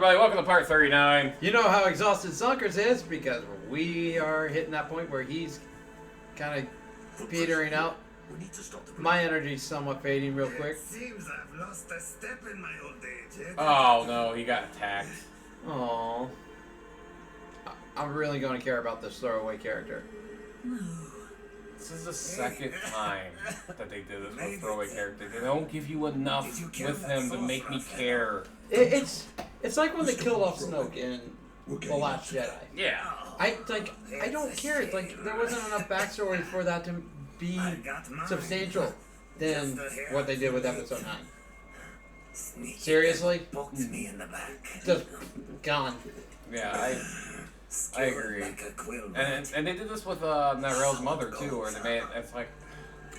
everybody. Welcome to part 39. You know how exhausted Sunkers is because we are hitting that point where he's kind of petering out. My energy's somewhat fading real quick. Seems I've lost a step in my old age. Oh no, he got attacked. Oh, I'm really going to care about this throwaway character. This is the second time that they did this with throwaway character. They don't give you enough with him to make me care. It's like when they killed off Snoke in The Last Jedi. Yeah. I don't care. It's like there wasn't enough backstory for that to be substantial than what they did with Episode 9. Seriously? Poked me in the back. Just gone. Yeah, I agree. And they did this with Narelle's mother too, where they made it's like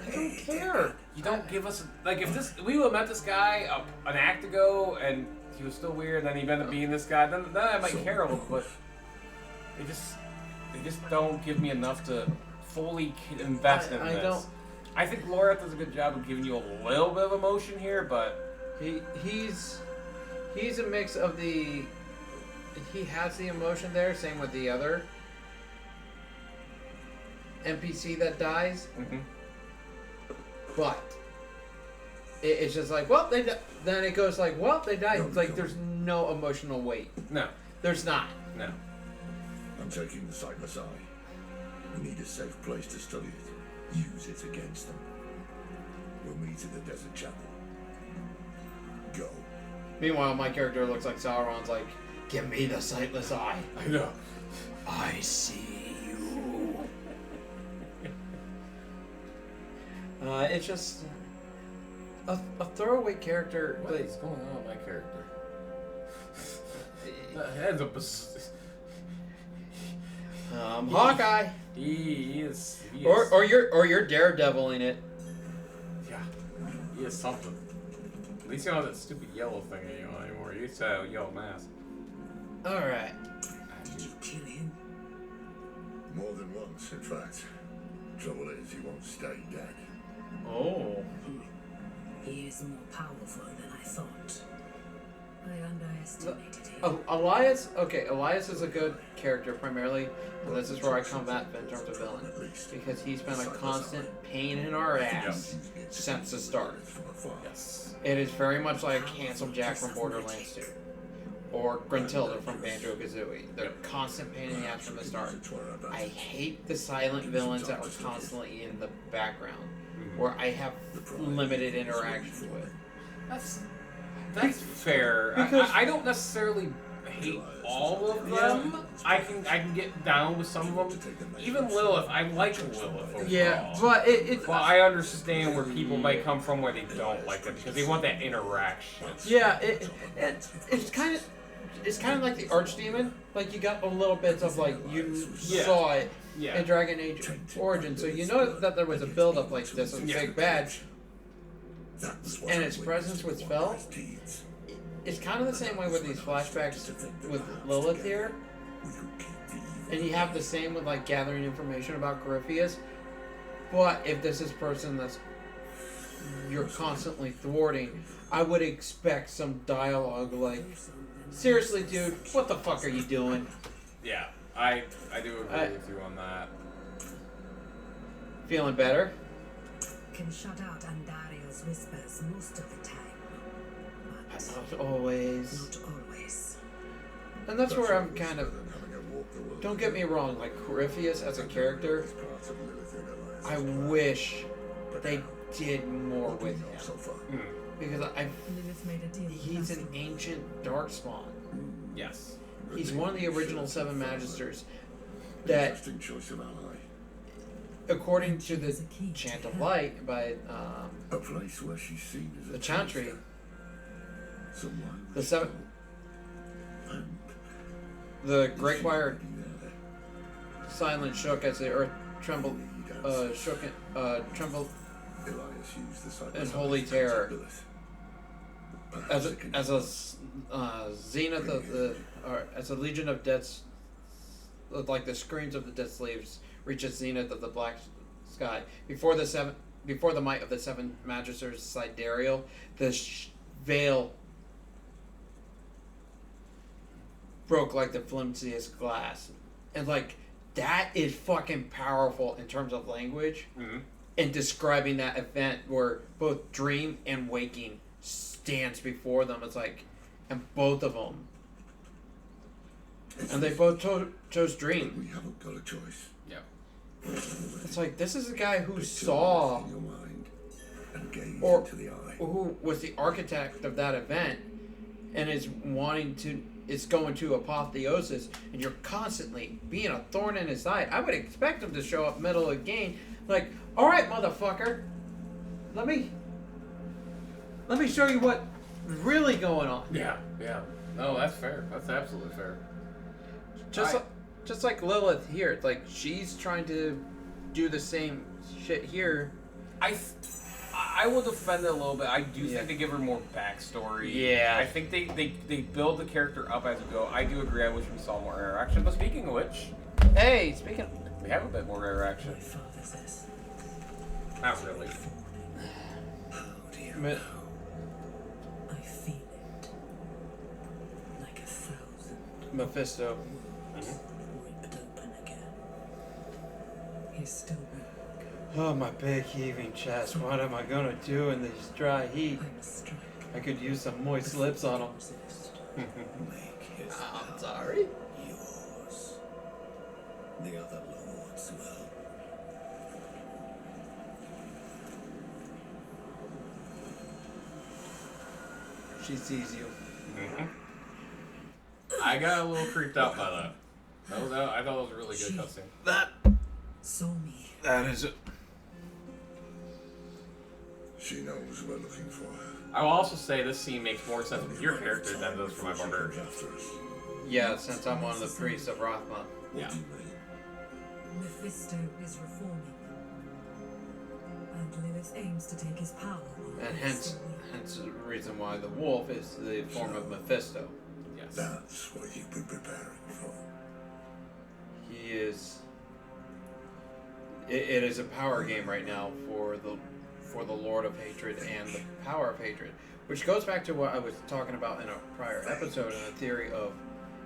I don't care. you don't give us like if we would have met this guy an act ago and he was still weird, and then he ended up being this guy, then I might care a little, but they just don't give me enough to fully invest in this. I think Laura does a good job of giving you a little bit of emotion here, but he's a mix of the. He has the emotion there. Same with the other NPC that dies. Mm-hmm. But it's just like, well, they then it goes like, well, they died. It's like there's no emotional weight. No, there's not. No. I'm taking the sightless eye. We need a safe place to study it. Use it against them. We'll meet in the desert chapel. Go. Meanwhile, my character looks like Sauron's like, give me the sightless eye. I know. I see you. It's just a throwaway character. What is going on with my character? The head's up. Hawkeye. He is. Or you're daredeviling it. Yeah. He is something. At least you don't have that stupid yellow thing anymore. You used to have a yellow mask. All right. Did you kill him? More than once, in fact. Trouble is, he won't stay dead. Oh. He is more powerful than I thought. I underestimated him. Elias. Okay, Elias is a good character primarily, and this is where I come at in terms of villain, because he's been a constant pain in our ass since the start. Yes. It is very much like Handsome Jack from Borderlands 2. Or Gruntilda from Banjo-Kazooie. They're constant pain in the ass from the start. I hate the silent villains that were constantly in the background, where I have limited interaction with. That's fair. I don't necessarily hate all of them. I can get down with some of them. Even Lilith, I like Lilith overall. Yeah, but well, I understand where people might come from where they don't like it because they want that interaction. Yeah, it's kind of like the Archdemon. Like you got a little bits of like you saw it in Dragon Age Origin, so you know that there was a build up like this of Big Bad, and its presence was felt. It's kind of the same way with these flashbacks with Lilith here, and you have the same with like gathering information about Corypheus. But if this is a person that's you're constantly thwarting, I would expect some dialogue like, seriously, dude, what the fuck are you doing? Yeah, I do agree with you on that. Feeling better? Can shut out Andario's whispers most of the time. But Not always. not always. And that's where I'm kind of... Don't get me wrong, like Corypheus as a character, I wish they did more with him. Because Lilith made a deal with he's an nothing. ancient darkspawn. Yes. He's one of the original Seven Magisters that, Interesting choice of ally. according to the Chant of Light by A place where she's seen as a the Chantry, someone the seven, and the Great Choir silent shook as the earth trembled, trembled Elias used the sightless in holy eye to terror. Lilith. as a zenith of the, or as a legion of deaths, like the screams of the death slaves reach a zenith of the black sky before the might of the seven magisters sidereal, the veil broke like the flimsiest glass. And like, that is fucking powerful in terms of language. Mm-hmm. And describing that event where both dream and waking stands before them. It's like, and both of them. And they both chose dream. We haven't got a choice. Yeah. It's like, this is a guy who saw, In your mind and gaze or into the eye. who was the architect of that event, and is going to apotheosis, and you're constantly being a thorn in his side. I would expect him to show up middle of the game, like, all right, motherfucker, let me show you what's really going on. Yeah. No, that's fair. That's absolutely fair. Just like Lilith here, it's like she's trying to do the same shit here. I will defend it a little bit. I do think they give her more backstory. Yeah. I think they build the character up as you go. I do agree. I wish we saw more interaction. But speaking of which, Hey, speaking. we have a bit more interaction. My father's this. Not really. How do you Mi- know? I feel it. Like 1,000 Mephisto. ripped open again. He's still weak. Oh, my big heaving chest. What am I gonna do in this dry heat? I must strike. I could use some moist lips on him. Resist. Make his I'm sorry. yours. The other lords will. She sees you. Mm-hmm. I got a little creeped out by that. I thought that was a really good cutscene. Saw me. That is it. She knows we're looking for her. I will also say this scene makes more sense with your character than it does for my She comes barbarian. after us. Yeah, since I'm one of the priests of Rothma. What Yeah. do you mean? Mephisto is reforming. And Lilith aims to take his power. while And he's hence still weak. the reason why the wolf is the form of Mephisto. Yes. That's what you've been preparing for. He is. It is a power game right now for the Lord of Hatred and the Power of Hatred, which goes back to what I was talking about in a prior episode, in the theory of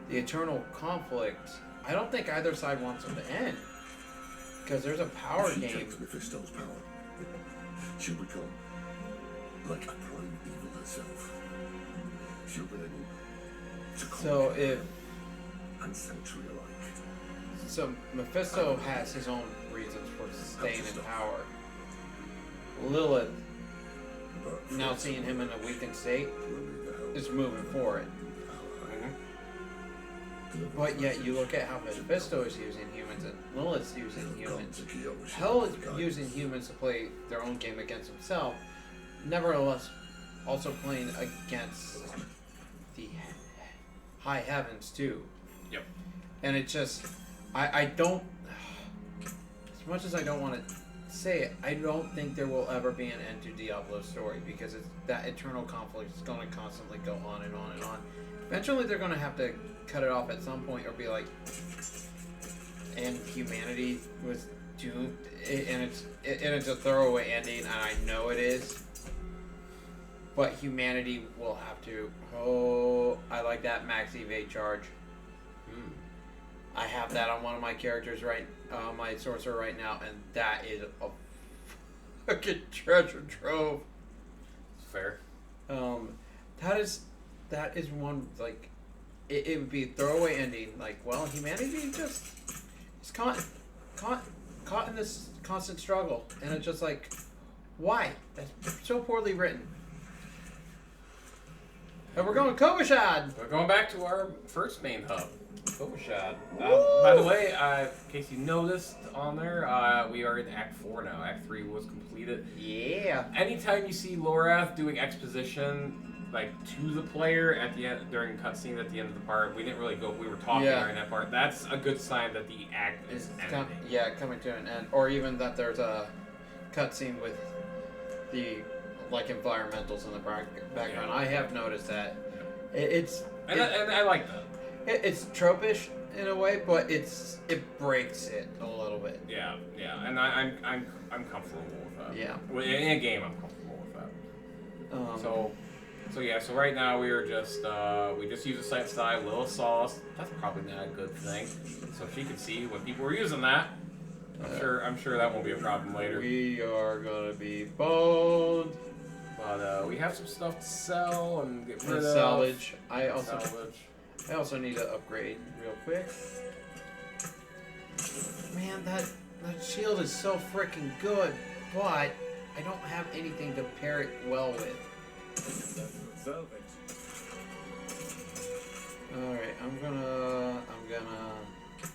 the eternal conflict. I don't think either side wants them to end, because there's a power She game. takes Mephisto's power. She'll become like a prime evil herself. She'll be able to So conquer if and sanctuary alike. so, Mephisto has his own reasons for staying in power. Lilith, But now for seeing him in a weakened state, we'll need the help is moving for it. Mm-hmm. But yet you look at how Mephisto is using humans and Lilith's using humans. Hell is using humans to play their own game against himself. Nevertheless, also playing against the high heavens too. Yep. And it just, I don't, as much as I don't want to say it, I don't think there will ever be an end to Diablo's story, because it's, that eternal conflict is going to constantly go on and on and on. Eventually they're going to have to cut it off at some point, or be like, and humanity was doomed, and it's a throwaway ending, and I know it is. But humanity will have to. Oh, I like that max evade charge. I have that on one of my characters my sorcerer right now, and that is a fucking treasure trove. Fair. That is one, like, it would be a throwaway ending. Like, well, humanity just is caught in this constant struggle, and it's just like, why? That's so poorly written. And we're going Kovashad! We're going back to our first main hub, Kovashad. By the way, in case you noticed on there, we are in Act 4 now. Act 3 was completed. Yeah. Anytime you see Lorath doing exposition, like, to the player at the end, during cutscene at the end of the part, we didn't really go, we were talking during that part. That's a good sign that the act is ending. Coming to an end. Or even that there's a cutscene with the, like, environmentals in the background. I have noticed that. And I like that. It's tropish in a way, but it breaks it a little bit. Yeah, and I'm comfortable with that. Yeah. In a game, I'm comfortable with that. So, So yeah, so right now we are just we just use a site style, little sauce. That's probably not a good thing. So she can see when people are using that. I'm sure that won't be a problem later. We are gonna be boned. But we have some stuff to sell and get rid of. Salvage. Salvage. I also need to upgrade real quick. Man, that shield is so freaking good, but I don't have anything to pair it well with. Alright, I'm gonna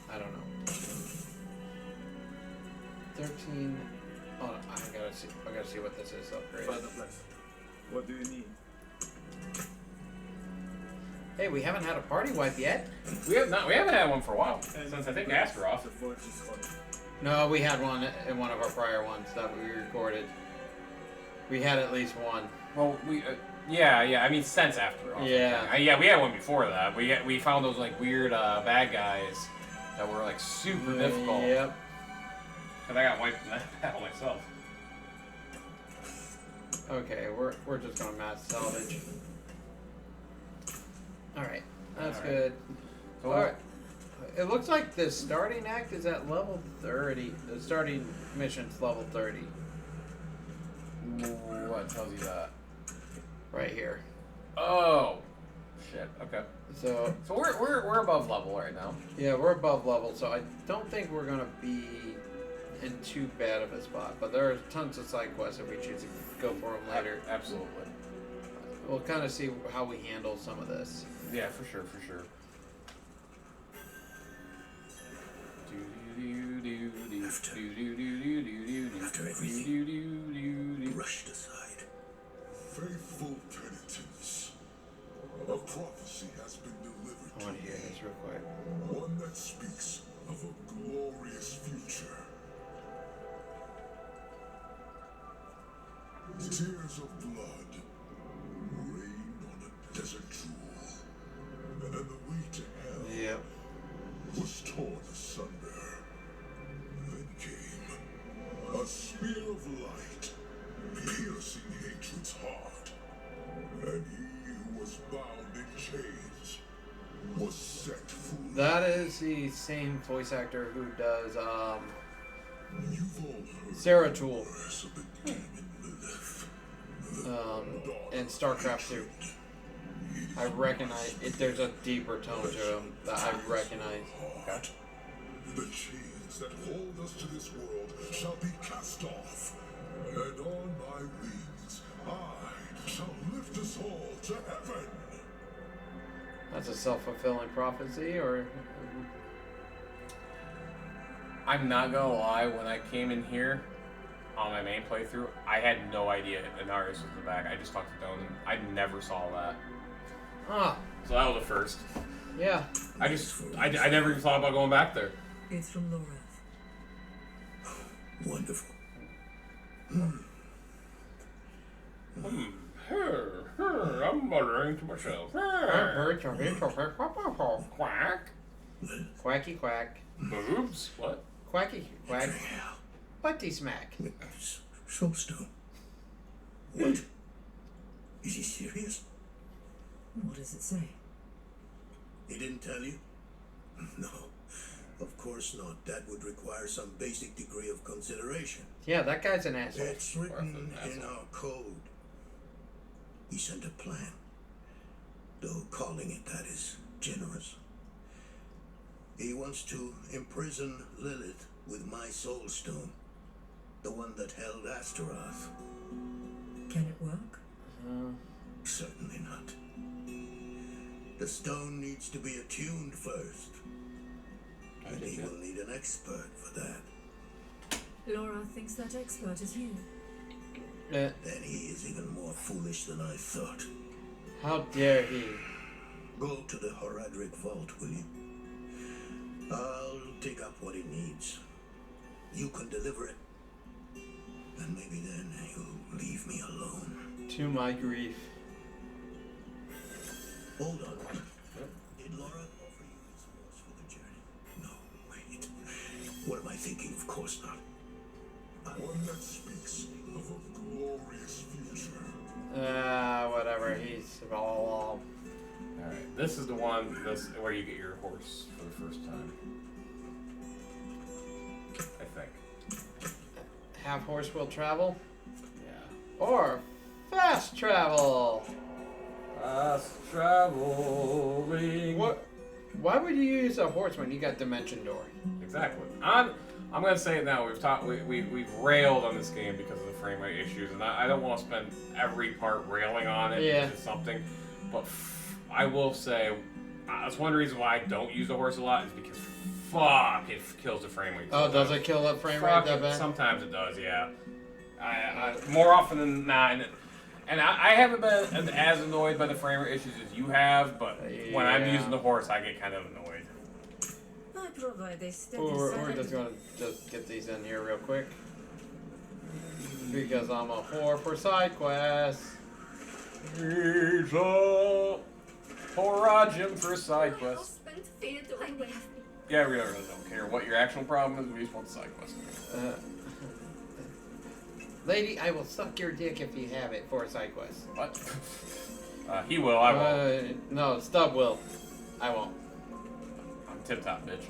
I don't know. 13 oh I gotta see what this is upgrade. What do you need? Hey, we haven't had a party wipe yet. We haven't had one for a while. Since I think Astaroth. No, we had one in one of our prior ones that we recorded. We had at least one. Well, yeah. I mean, since Astaroth. Yeah. Yeah, we had one before that. We found those like weird bad guys that were like super difficult. Yep. Cause I got wiped in that battle myself. Okay, we're just gonna mass salvage. Alright, that's good. So, Alright. It looks like the starting act is at level 30. The starting mission's level 30. what tells you that? Right here. Oh, shit. Okay. So we're above level right now. yeah, we're above level, so I don't think we're gonna be in too bad of a spot. But there are tons of side quests if we choose to go for them later. Absolutely. We'll kind of see how we handle some of this. Yeah, for sure. After everything brushed aside. Faithful penitence. A prophecy has been delivered I want to hear this real quick. one that speaks of a glorious future. Tears of blood rained on a desert jewel, and the way to hell Yep. was torn asunder. Then came a spear of light, piercing hatred's heart, and he who was bound in chains was set free. That is the same voice actor who does You've all heard Sarah Tool words of the demon Lilith. in StarCraft 2. I recognize it. There's a deeper tone to him that I recognize. Heart. The chains that hold us to this world shall be cast off, and on my wings I shall lift us all to heaven. That's a self-fulfilling prophecy, or I'm not gonna lie, when I came in here on my main playthrough, I had no idea Inarius was in the back. I just talked to Donan. I never saw that. So that was the first. Yeah. I never even thought about going back there. It's from Laura. Wonderful. I'm muttering to myself. Quack. Quacky quack. Boobs. What? Quacky quack. Butty smack. Soulstone. What? Is he serious? What does it say? He didn't tell you? No, of course not. That would require some basic degree of consideration. Yeah, that guy's an asshole. It's written in our code. He sent a plan. Though calling it that is generous. He wants to imprison Lilith with my soulstone. The one that held Astaroth. Can it work? Certainly not. The stone needs to be attuned first. And he will need an expert for that. Laura thinks that expert is you. Then he is even more foolish than I thought. How dare he? Go to the Horadric vault, will you? I'll dig up what he needs. You can deliver it. And maybe then you'll leave me alone. To my grief. Hold on. Did Laura offer you his horse for the journey? No, wait. What am I thinking? Of course not. One that speaks of a glorious future. Whatever. whatever. He's all. Alright, this is the one where you get your horse for the first time. I think. Have horse will travel? Yeah. Or fast travel? Fast traveling. What? Why would you use a horse when you got Dimension Door? Exactly. I'm gonna say it now. We've railed on this game because of the frame rate issues, and I don't want to spend every part railing on it. Yeah. Because it's something, but I will say that's one reason why I don't use the horse a lot is because fuck, it kills the frame rate. Oh, does it kill that frame rate that bad? Sometimes it does, yeah. I more often than not, and I haven't been as annoyed by the frame rate issues as you have, but when I'm using the horse, I get kind of annoyed. I provide a steady We're just gonna get these in here real quick because I'm a whore for side quests. He's a Horajim for side quests. Yeah, we really don't care what your actual problem is. We just want the side quest. Lady, I will suck your dick if you have it for a side quest. What? He will. I won't. No, Stub will. I won't. I'm tip top, bitch.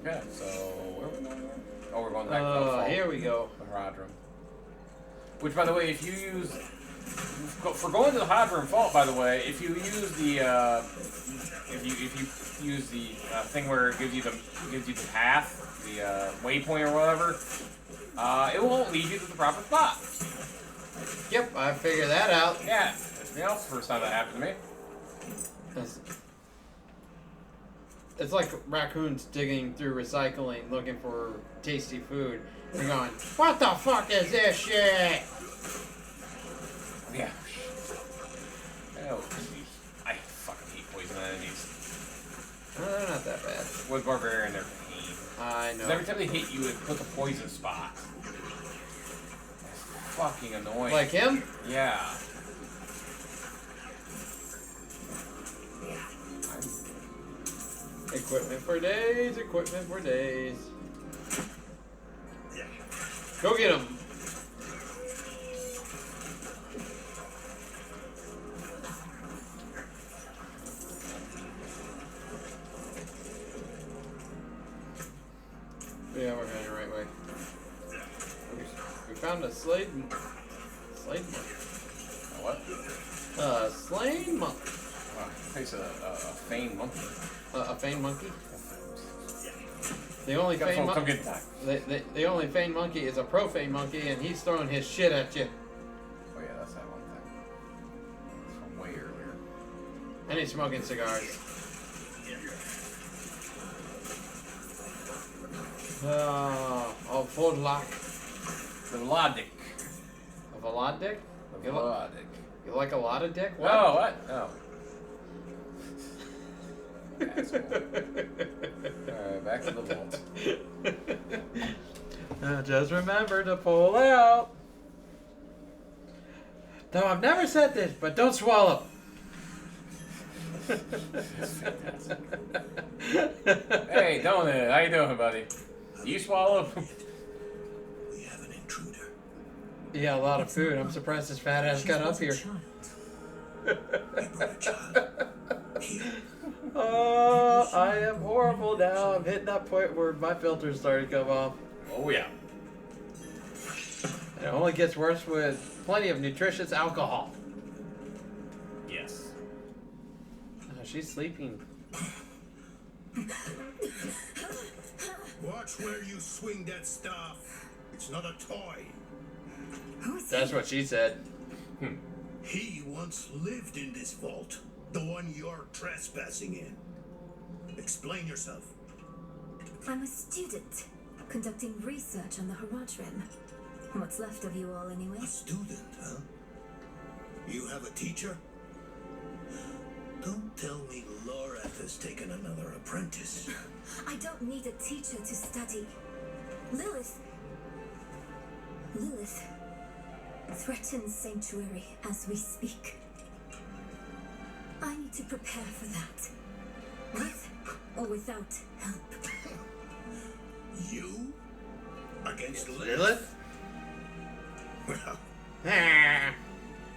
Okay, so where are we going? Oh, we're going back to the fall. Here we go. The Hadron. Which, by the way, if you use for going to the Hadron Fault, by the way, if you use the if you use the thing where it gives you the path, the waypoint or whatever, it won't lead you to the proper spot. Yep, I figured that out. Yeah, you know, first time that happened to me. It's like raccoons digging through recycling looking for tasty food. They're going, what the fuck is this shit? Yeah. Oh, I fucking hate poison enemies. No, they're not that bad. With Barbarian, they're pain. I know. Because every time they hit you, it puts a poison spot. That's fucking annoying. Like him? Yeah. Equipment for days, equipment for days. Go get him. Yeah, we're going the right way. We found a slade monk. What? Slain monk. Takes a feigned monkey. A feigned monkey? The only feigned monkey. The only feigned monkey is a profane monkey, and he's throwing his shit at you. Oh yeah, that's that one thing. It's from way earlier. And he's smoking cigars. Oh, Vodlak. Velodic. A Velodic? Velodic. You like a lot of dick? What? Oh, what? Oh. Asshole. Alright, back to the vault. Just remember to pull out. Though I've never said this, but don't swallow. Hey, Donut, how you doing, buddy? You swallow? We have an intruder. Yeah, a lot of food. I'm surprised this fat ass got up here. We brought a child. Here. Oh, I am horrible now. I'm hitting that point where my filters started to come off. Oh, yeah. And it only gets worse with plenty of nutritious alcohol. Yes. She's sleeping. Watch where you swing that stuff. It's not a toy. That's what she said. He once lived in this vault. The one you're trespassing in. Explain yourself. I'm a student, conducting research on the Haradrim. What's left of you all, anyway? A student, huh? You have a teacher? Don't tell me Lorath has taken another apprentice. I don't need a teacher to study. Lilith threatens Sanctuary as we speak. I need to prepare for that. With or without help. You? Against Lilith? Well, Ah.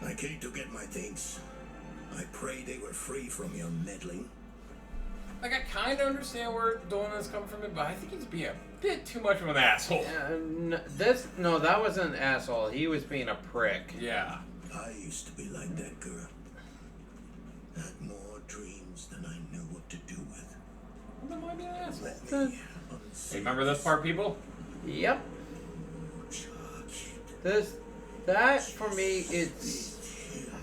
I came to get my things. I pray they were free from your meddling. Like, I kind of understand where Dolan is coming from, but I think he's being a bit too much of an asshole. No, that wasn't an asshole. He was being a prick. Yeah. I used to be like that girl. Had more dreams than I knew what to do with. Well, then why be an asshole? Let me Hey, remember this part, people? Yep. That for me, it's.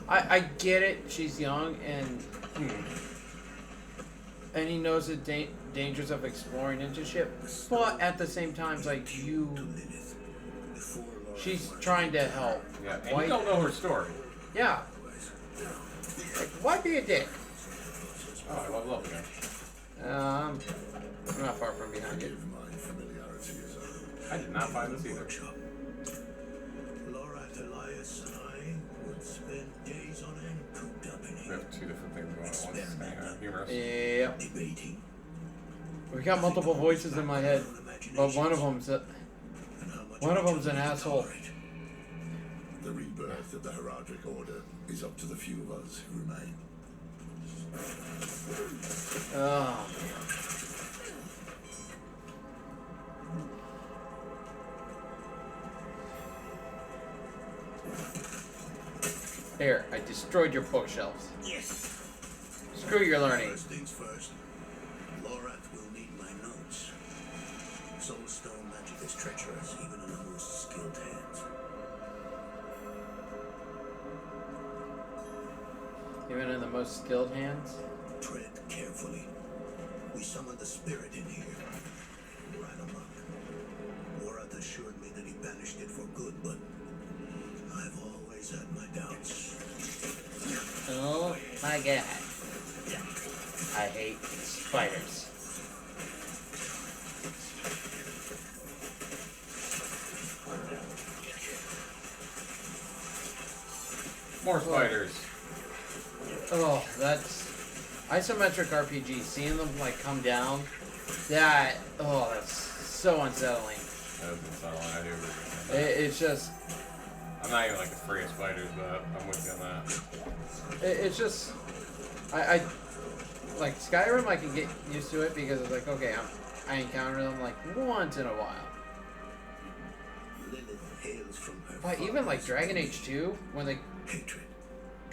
I get it. She's young and he knows the dangers of exploring into shit. But at the same time, like she's trying to help. Yeah, and you don't know her story. Yeah. Like, why be a dick? Oh, I love love, man. I'm not far from behind you. I did not find this either. Laura, Elias, and I would spend days on end cooped up in We here. have two different things going on at once. Humorous. Yep. Debating. We got multiple voices in my head, but one of them's an asshole. The rebirth of the Heraldric Order is up to the few of us who remain. Here, I destroyed your bookshelves. Yes. Screw your learning. First things first. Laura will need my notes. Soulstone magic is treacherous, even in the most skilled hands. Even in the most skilled hands? Tread carefully. We summoned the spirit in here. Right amok. Lorath assured me that he banished it for good, but I've always had my doubts. Oh my god. I hate spiders. More spiders. Oh, that's isometric RPG. Seeing them like come down, that's so unsettling. That is unsettling. I do agree with that. It's just, I'm not even like afraid of spiders, but I'm with you on that. it's just, I like Skyrim. I can get used to it because it's like, okay, I encounter them like once in a while. Lilith hails from her But even like Dragon Age 2, when they hatred.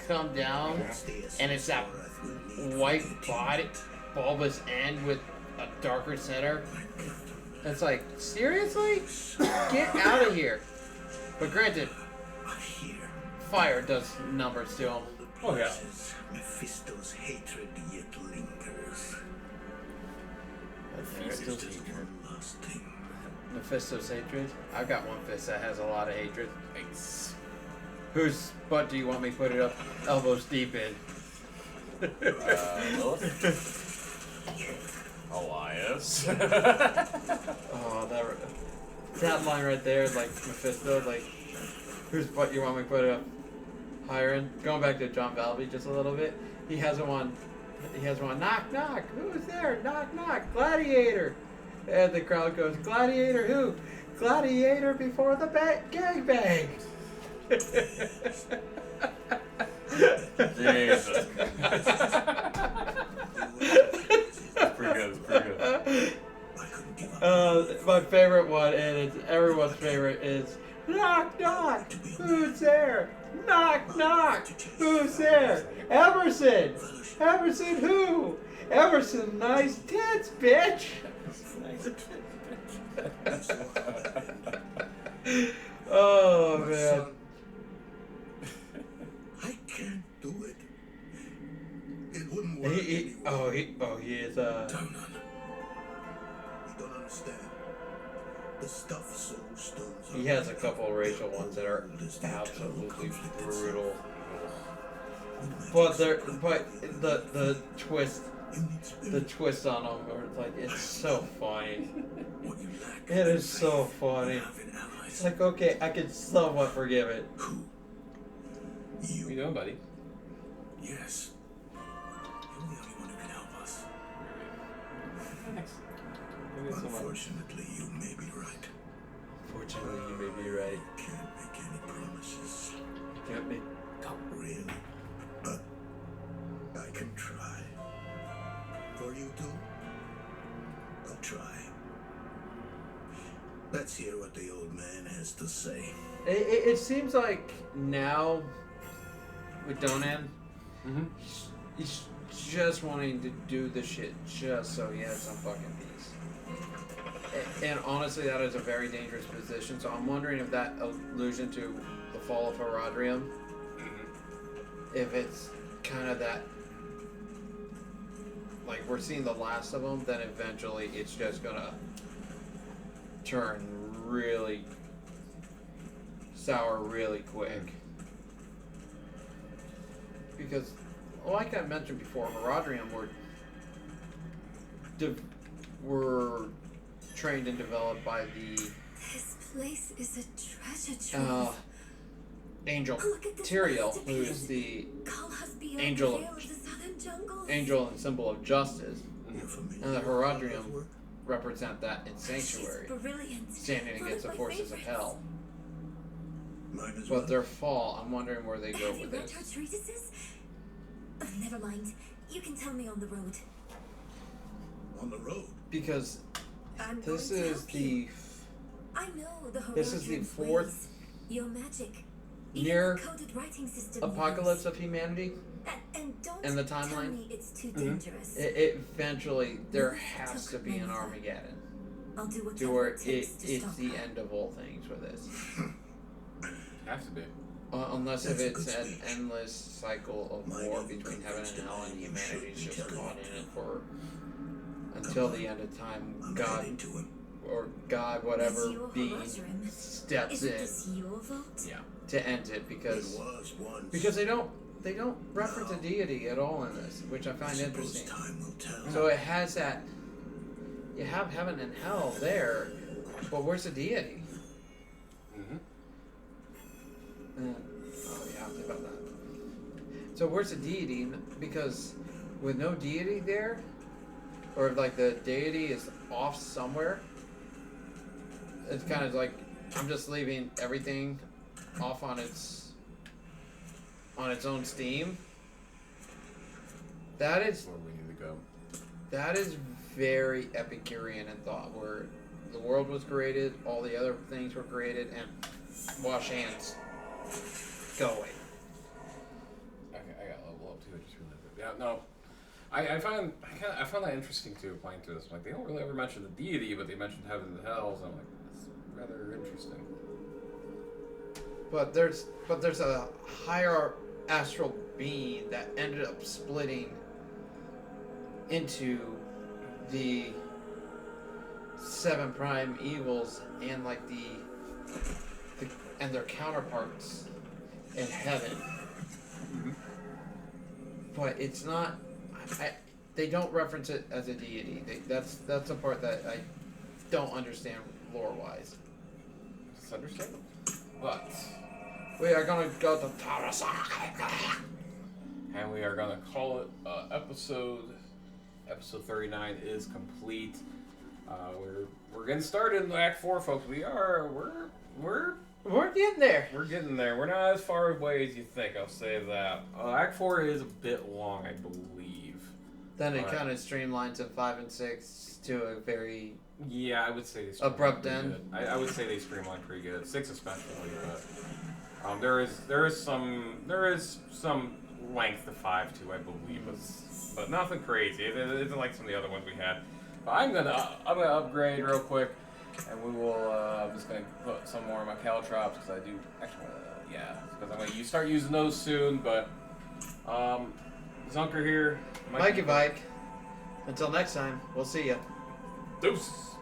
come down and it's that white body, bulbous end with a darker center. It's like, seriously? Get out of here. But granted, fire does numbers to him. Oh yeah. Mephisto's hatred yet lingers. Mephisto's Just hatred. one last thing. Mephisto's hatred? I've got one fist that has a lot of hatred. Thanks. Whose butt do you want me to put it up elbows deep in? Elias. Oh, that line right there is like Mephisto, like, whose butt you want me to put it up higher in? Going back to John Valby just a little bit, he has one, knock, knock, who's there? Knock, knock, gladiator. And the crowd goes, gladiator who? Gladiator before the gangbang. Jesus. It's pretty good. It's pretty good. My favorite one, and it's everyone's favorite, is knock, knock, who's there? Knock, knock, who's there? Emerson! Emerson who? Emerson, nice tits, bitch! Oh, man. I can't do it. It wouldn't work anyway. He is, You don't understand. The stuff soulstones. he has a couple of racial ones that are absolutely brutal. But the twist on them are like, it's so funny. It is so funny. It's like, okay, I can somewhat forgive it. Who? What you doing, buddy? Yes. You're the only one who can help us. Thanks. Maybe it's so much. Unfortunately, you may be right. Unfortunately, you may be right. Can't make any promises. Can't make. Really? But I can try. For you two? I'll try. Let's hear what the old man has to say. It seems like now with Donan, he's just wanting to do the shit just so he has some fucking peace. And honestly, that is a very dangerous position. So I'm wondering if that allusion to the fall of Herodrium, if it's kind of that, like we're seeing the last of them, then eventually it's just gonna turn really sour really quick. Because, like I mentioned before, Herodrium were trained and developed by the This place is a treasure trove. Angel Look at this Tyrael, masterpiece. who's the Kalha's beyond angel the veil of the southern jungles. angel and symbol of justice, You're familiar and the with Herodrium God's work? represent that in Sanctuary, She's brilliant. standing One against the my forces of favorites. hell. Might as well. But their fall, I'm wondering where they go Have you with read this. her treatises? Never mind. You can tell me on the road. On the road. Because I'm this going to is help you. the I know the this is the Herodrium's fourth ways, your magic. near Even the coded writing system apocalypse you of humanity. use. And don't and the tell timeline. me it's too dangerous. Eventually, there This has took to be an many. Armageddon I'll do to whatever where it takes to it's stop the her. end of all things for this. Has to be. Unless That's if a it's good an speech. endless cycle of Might war even between heaven convince and the hell, man and you humanity's shouldn't just tell caught him. in it for until the end of time. I'm God heading to him. or God, Is whatever your being Herodrium? steps Isn't in this your vote? Yeah. to end it It because was once. they don't reference a deity at all in this, which I I find suppose interesting. time will tell. So it has that. You have heaven and hell there, but where's the deity? Oh yeah, I'll think about that. So where's the deity? Because with no deity there, or if like the deity is off somewhere, it's kind of like I'm just leaving everything off on its own steam. That is Where we need to go. That is very Epicurean in thought, where the world was created, all the other things were created, and wash hands, go away. Okay, I got level up too. I just realized it. Yeah, no. I found that interesting too. Playing through this, like they don't really ever mention the deity, but they mentioned heaven and hell. So I'm like, that's rather interesting. But there's a higher astral being that ended up splitting into the seven prime evils and like the and their counterparts in heaven. But it's not. They don't reference it as a deity. That's the part that I don't understand lore wise. It's understandable. But We are gonna go to Tarasaka. and we are gonna call it episode 39 is complete. We're getting started in Act 4, folks. We're getting there. We're getting there. We're not as far away as you think. I'll say that. Act 4 is a bit long, I believe. Then it Alright. kind of streamlines of 5 and 6 to a very Yeah, I would say they Abrupt pretty end. good. I would say they streamline pretty good. 6 especially, but there is some length to 5 too, I believe, but nothing crazy. It isn't like some of the other ones we had. But I'm gonna upgrade real quick, and we will. I'm just gonna put some more of my caltrops because I do actually. Because I'm gonna start using those soon. But Zunker here. Mikey Bike. Until next time, we'll see ya. Deuces.